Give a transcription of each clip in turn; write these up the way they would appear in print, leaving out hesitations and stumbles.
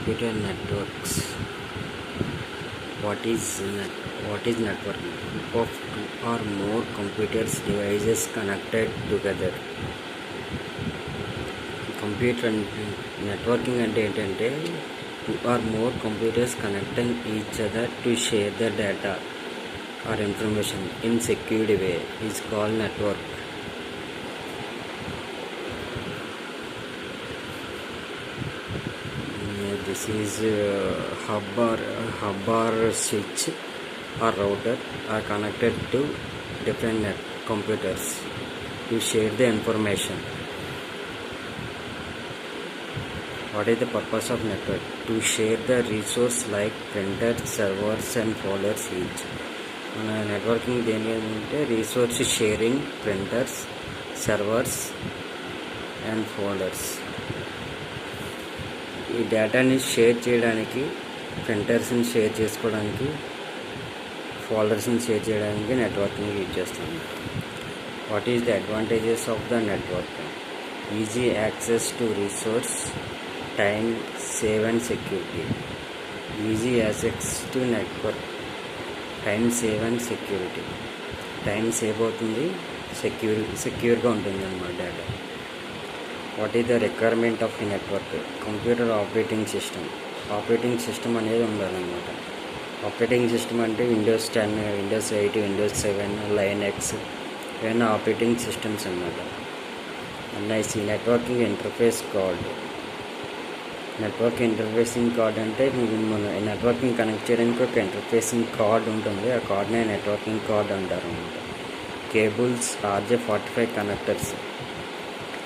computer networks. What is networking? Group of two or more computers devices connected together. Computer networking అంటే ఏంటంటే two or more computers connecting each other to share the data or information in secured way is called network. This is hub or switch or router are connected to different computers to share the information. What is the purpose of network? To share the resource like printers, servers and folders each. మన networking దేని అంటే resource sharing, printers, servers and folders. ఈ డేటాని share చేయడానికి, ప్రింటర్స్ని share చేసుకోవడానికి, ఫోల్డర్స్ని share చేయడానికి networking use చేస్తాం. What is the advantages of the network? Easy access to resource, time save and security. Easy access to network, time save and security. Time save అవుతుంది, సెక్యూర్గా ఉంటుంది అన్నమాట data. What is the requirement of a network? Computer operating system అనేది ఉండాలన్నమాట. Operating system అంటే Windows 10, Windows 8, Windows 7, Linux ఇవన్నీ operating systems అన్నమాట. NIC networking interface card. Network interfacing card అంటే మన నెట్వర్కింగ్ కనెక్ట్ చేయడానికి ఒక ఇంటర్ఫేసింగ్ కార్డ్ ఉంటుంది. ఆ కార్డ్నే నెట్వర్కింగ్ కార్డ్ అంటారు అన్నమాట. Cables, RJ45 connectors.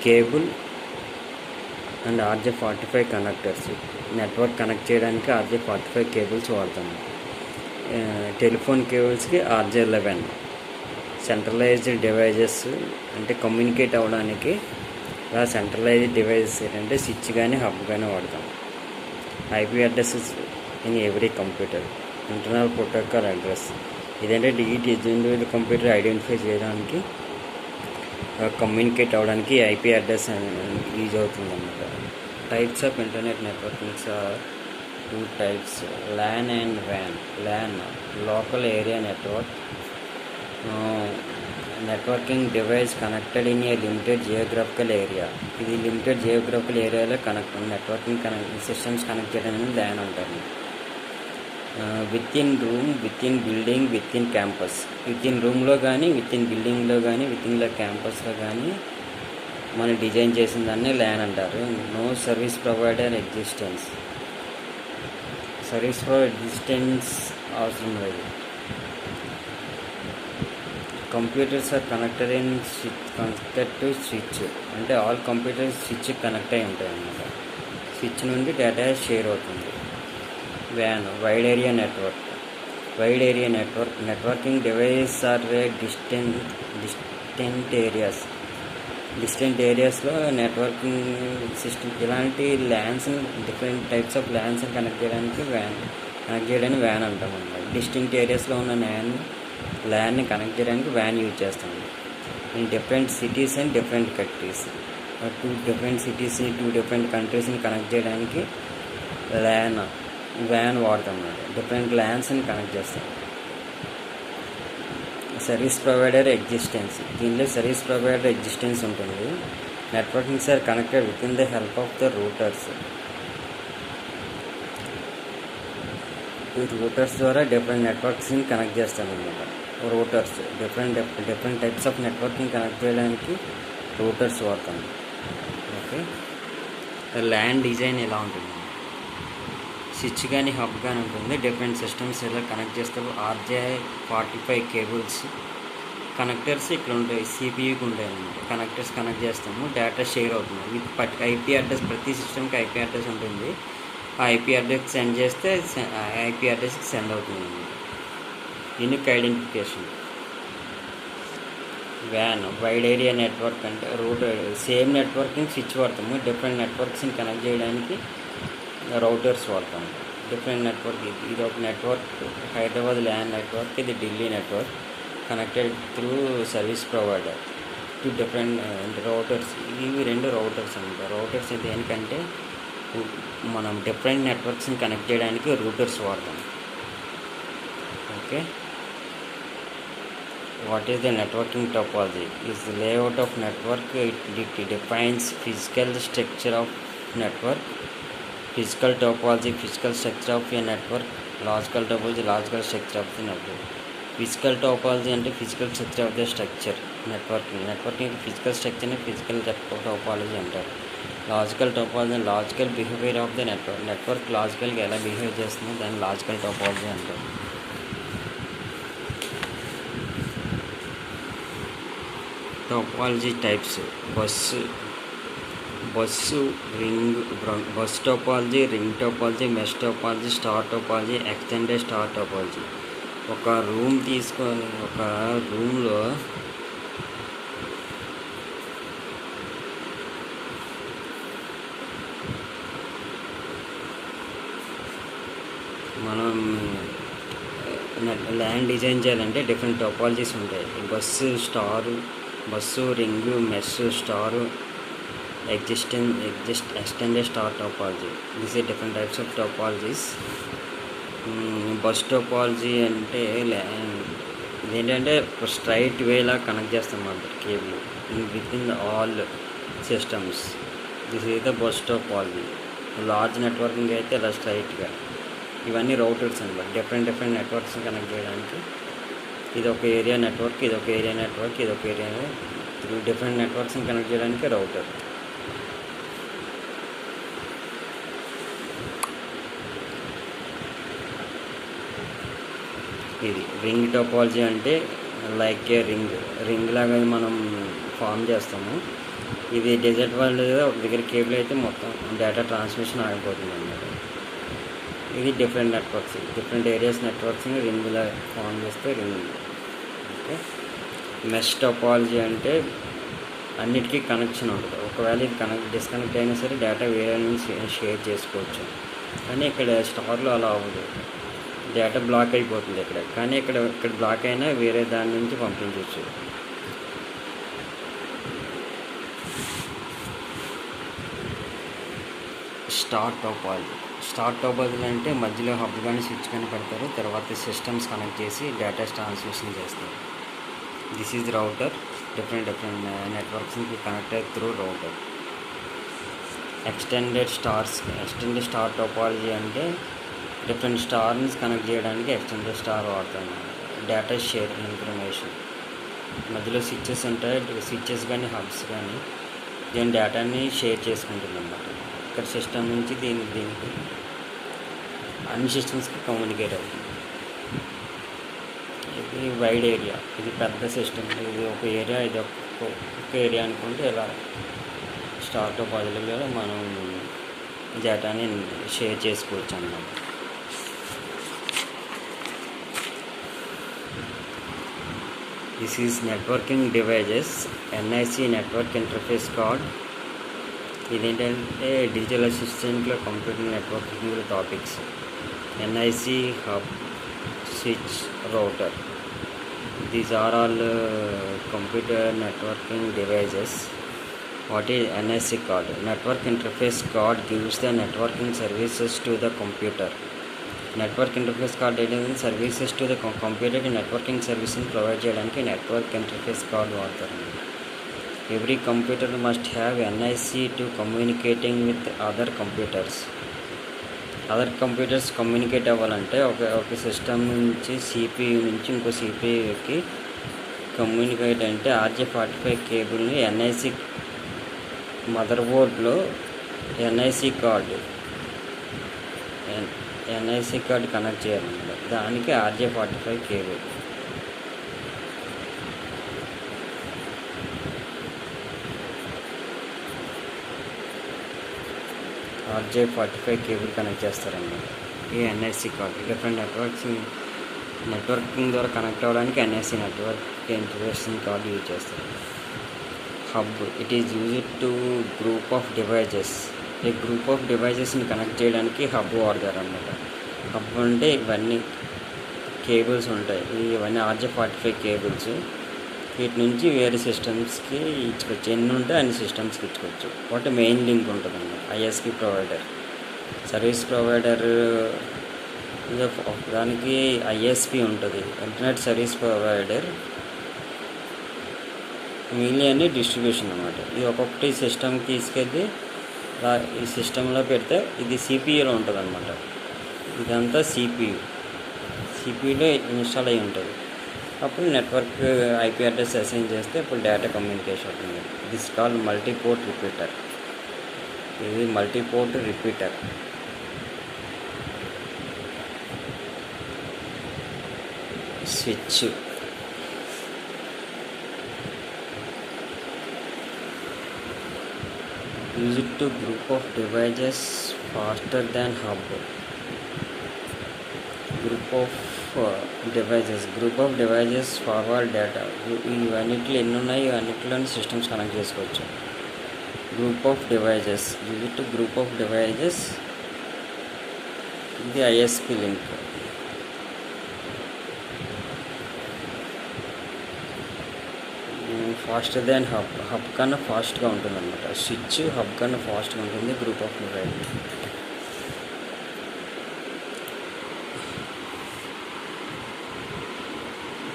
Cable and RJ45 connectors network connect చేయడానికి RJ45 కేబుల్స్ వాడతాము. టెలిఫోన్ కేబుల్స్కి RJ11. సెంట్రలైజ్డ్ డివైజెస్ అంటే కమ్యూనికేట్ అవ్వడానికి సెంట్రలైజ్డ్ డివైజెస్ ఏంటంటే స్విచ్ కానీ హబ్ కానీ వాడతాం. IP addresses in every computer. Internal protocol address ఇదంటే ఇండివిజువల్ కంప్యూటర్ ఐడెంటిఫై చేయడానికి, కమ్యూనికేట్ అవ్వడానికి IP అడ్రస్ యూజ్ అవుతుంది అన్నమాట. Types of internet networkings are 2 types, LAN and WAN. LAN local area network, networking device connected in a limited geographical area. ఇది limited geographical ఏరియాలో networking systems connect చేయడానికి LAN అంటారు. With in room, with in building, with in campus. With in రూమ్లో కానీ, with in బిల్డింగ్లో కానీ, with in క్యాంపస్లో కానీ మనం డిజైన్ చేసిన దాన్ని LAN అంటారు. No service provider existence. Service existence అవసరం లేదు. Computers are connected to switch. అంటే ఆల్ కంప్యూటర్స్ స్విచ్ కనెక్ట్ అయి ఉంటాయి అన్నమాట. స్విచ్ నుండి డేటా షేర్ అవుతుంది. WAN wide area network. Networking device are distant ఏరియాస్లో నెట్వర్కింగ్ సిస్టమ్ ఇలాంటి ల్యాన్స్ని, డిఫరెంట్ టైప్స్ ఆఫ్ ల్యాన్స్ని కనెక్ట్ చేయడానికి WAN అంటాం అన్నమాట. డిస్టింక్ట్ ఏరియాస్లో ఉన్న ల్యాన్ని కనెక్ట్ చేయడానికి WAN యూజ్ చేస్తాము. In different cities and different countries. 2 different cities, 2 different కంట్రీస్ని కనెక్ట్ చేయడానికి WAN వాడతాం అన్నమాట. డిఫరెంట్ ల్యాన్స్ని కనెక్ట్ చేస్తాం. Service provider existence. దీనిలో సర్వీస్ ప్రొవైడర్ ఎగ్జిస్టెన్స్ ఉంటుంది. Networkings are connected with in the help of the routers. ఈ రూటర్స్ ద్వారా డిఫరెంట్ నెట్వర్క్స్ని కనెక్ట్ చేస్తాం అన్నమాట. Routers different types of networking connect చేయడానికి రూటర్స్ వాడతాం. ఓకే, LAN డిజైన్ ఎలా ఉంటుంది? స్విచ్ కానీ హబ్ కానీ ఉంటుంది. డిఫరెంట్ సిస్టమ్స్ ఎలా కనెక్ట్ చేస్తారు? RJ45 cables. కనెక్టర్స్ ఇక్కడ ఉంటాయి, CPUకి ఉంటాయి అన్నమాట. కనెక్టర్స్ కనెక్ట్ చేస్తాము, డేటా షేర్ అవుతుంది. విత్ IP అడ్రస్, ప్రతి సిస్టమ్కి IP అడ్రస్ ఉంటుంది. ఆ IP అడ్రస్ సెండ్ చేస్తే IP అడ్రస్కి సెండ్ అవుతుంది అన్నమాట. Unique identification. WAN wide area network అంటే సేమ్ నెట్వర్కింగ్ స్విచ్ వాడతాము. డిఫరెంట్ నెట్వర్క్స్ని కనెక్ట్ చేయడానికి రౌటర్స్ వాడతాము. Different network. ఇది ఒక నెట్వర్క్ హైదరాబాద్ LAN నెట్వర్క్, ఇది Delhi network. Connected through service provider to different routers. ఇవి 2 రౌటర్స్ అన్నమాట. రౌటర్స్ దేనికంటే మనం డిఫరెంట్ నెట్వర్క్స్ని కనెక్ట్ చేయడానికి రూటర్స్ వాడతాం. Okay, what is the networking topology? Is the layout of network. It defines physical structure of network. Physical topology, physical structure of a network. Logical topology, logical structure of the network. Physical topology అంటే physical structure of the structure. Networking physical structure ని physical topology అంటారు. Logical topology, logical behaviour of the network లాజికల్గా ఎలా behave చేస్తుందో దాన్ని logical topology అంటారు. Topology types: bus topology, ring topology, mesh topology, star topology, extended star topology. ఒక room తీసుకొని ఒక రూమ్లో మనం ల్యాండ్ డిజైన్ చేయాలంటే డిఫరెంట్ టోపాలజీస్ ఉంటాయి. Bus, ring, mesh, star, extended star topology. This is different types of topologies. Bus topology అంటే ఏంటంటే straight వేలా కనెక్ట్ చేస్తాం అన్నమాట cable with in all systems. This is the bus topology. Large networking అయితే ఇలా స్ట్రైట్గా. ఇవన్నీ రౌటర్స్ అన్నమాట. డిఫరెంట్ నెట్వర్క్స్ని కనెక్ట్ చేయడానికి. ఇది ఒక ఏరియా నెట్వర్క్, ఇది ఒక ఏరియా నెట్వర్క్, ఇది ఒక ఏరియా. డిఫరెంట్ నెట్వర్క్స్ని కనెక్ట్ చేయడానికి రౌటర్. ఇది రింగ్ టోపాలజీ అంటే లైక్ ఏ రింగ్ లాగా మనం ఫామ్ చేస్తాము. ఇది డెజర్ట్ వరల్డ్ ఒక దగ్గర కేబుల్ అయితే మొత్తం డేటా ట్రాన్స్మిషన్ ఆగిపోతుంది అన్నమాట. ఇది డిఫరెంట్ నెట్వర్క్స్, డిఫరెంట్ ఏరియాస్ నెట్వర్క్స్ని రింగ్లా ఫామ్ చేస్తే రింగ్. ఓకే, మెష్ టోపాలజీ అంటే అన్నిటికీ కనెక్షన్ ఉంటుంది. ఒకవేళ ఇది డిస్కనెక్ట్ అయినా సరే డేటా వేరే నుంచి షేర్ చేసుకోవచ్చు. కానీ ఇక్కడ స్టార్లో అలా అవ్వదు, డేటా బ్లాక్ అయిపోతుంది ఇక్కడ. కానీ ఇక్కడ బ్లాక్ అయినా వేరే దాని నుంచి పంపించవచ్చు. స్టార్ టోపాలజీ అంటే మధ్యలో హబ్ కానీ స్విచ్ కానీ పెడతారు, తర్వాత సిస్టమ్స్ కనెక్ట్ చేసి డేటా ట్రాన్స్మిషన్ చేస్తారు. This is router. డిఫరెంట్ నెట్వర్క్స్కి కనెక్ట్ అయ్యి through router. Extended star topology అంటే డిఫరెంట్ స్టార్ని కనెక్ట్ చేయడానికి ఎక్స్టెండెడ్ స్టార్ వాడతాం. Data share information. మధ్యలో స్విచ్చెస్ ఉంటాయి, స్విచ్చెస్ కానీ హబ్స్ కానీ దీని డేటాని షేర్ చేసుకుంటుంది అన్నమాట. ఇక్కడ సిస్టమ్ నుంచి దీనికి అన్ని సిస్టమ్స్కి కమ్యూనికేట్ అవుతుంది. ఇది వైడ్ ఏరియా, ఇది పెద్ద సిస్టమ్. ఇది ఒక ఏరియా, ఇది ఒక ఏరియా అనుకుంటే ఇలా స్టార్ టోపాలజీలో మనం డేటాని షేర్ చేసుకోవచ్చు అన్నమాట. This is networking devices. NIC network interface card. ఇదేంటంటే డిజిటల్ అసిస్టెంట్లో computer networking topics. NIC hub, switch, router. These are all computer networking devices. What is NIC card? Network interface card gives the networking services to the computer. Network interface card అనేది services to the కంప్యూటర్కి networking సర్వీస్ని provide చేయడానికి network interface card వాడతారు. Every computer must have NIC to communicating with other computers. Communicate అవ్వాలంటే ఒక system నుంచి CPU నుంచి ఇంకో CPUకి communicate అంటే RJ45 కేబుల్ని NIC మదర్ బోర్డ్లో NIC కార్డు కనెక్ట్ చేయాలన్నమాట. దానికి RJ45 cable. RJ45 cable connect చేస్తారన్నమాట. ఈ NIC కార్డు డిఫరెంట్ నెట్వర్కింగ్ ద్వారా కనెక్ట్ అవ్వడానికి NIC network interfacing card use చేస్తారు. Hub. It is used to group of devices. ఈ గ్రూప్ ఆఫ్ డివైజెస్ని కనెక్ట్ చేయడానికి హబ్ వాడతారు అన్నమాట. హబ్ అంటే ఇవన్నీ కేబుల్స్ ఉంటాయి, ఇవన్నీ RJ45 కేబుల్స్. వీటి నుంచి వేరే సిస్టమ్స్కి ఇచ్చుకోవచ్చు. ఎన్ని ఉంటే అన్ని సిస్టమ్స్కి ఇచ్చుకోవచ్చు. ఒకటి మెయిన్ లింక్ ఉంటుంది అన్నమాట, ISP ప్రొవైడర్. సర్వీస్ ప్రొవైడర్ దానికి ఐఎస్పి ఉంటుంది, ఇంటర్నెట్ సర్వీస్ ప్రొవైడర్. మిగిలిన డిస్ట్రిబ్యూషన్ అన్నమాట. ఇది ఒక్కొక్కటి సిస్టమ్కి తీసుకెళ్ళి ఈ సిస్టంలో పెడితే ఇది సిపియూలో ఉంటుంది అనమాట. ఇదంతా సిపియూలో ఇన్స్టాల్ అయి ఉంటుంది. అప్పుడు నెట్వర్క్ ఐపీ అడ్రస్ అసైన్ చేస్తే ఇప్పుడు డేటా కమ్యూనికేషన్ అవుతుంది. This call multiport repeater. ఇది multiport repeater. Switch use it to group of devices faster than hub. Group of devices forward data. ఇవన్నిట్లో ఎన్ని ఉన్నాయి, అన్నిట్లోని సిస్టమ్స్ కనెక్ట్ చేసుకోవచ్చు. Group of devices use it to group of devices. ఇది ISP link. Faster than hub కన్నా ఫాస్ట్గా ఉంటుంది అనమాట. స్విచ్ హబ్ కన్నా ఫాస్ట్గా ఉంటుంది. Group of device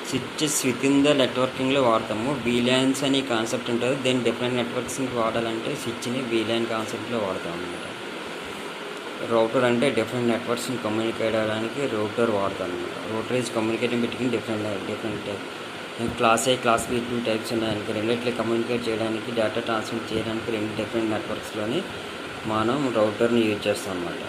switches with in the నెట్వర్కింగ్లో వాడతాము. వీలాన్స్ అని కాన్సెప్ట్ ఉంటుంది. దెన్ డిఫరెంట్ నెట్వర్క్స్కి వాడాలంటే స్విచ్ని వీలాన్ కాన్సెప్ట్లో వాడతాం అనమాట. రౌటర్ అంటే డిఫరెంట్ నెట్వర్క్స్ని కమ్యూనికేట్ అవ్వడానికి రౌటర్ వాడతాం అనమాట. Router is communicating between different class A class B 2 types ఉన్నాయనుకో. రెండిట్లో కమ్యూనికేట్ చేయడానికి, డేటా ట్రాన్స్మిట్ చేయడానికి 2 డిఫరెంట్ నెట్వర్క్స్లోని మనం రౌటర్ని యూజ్ చేస్తాం అన్నమాట.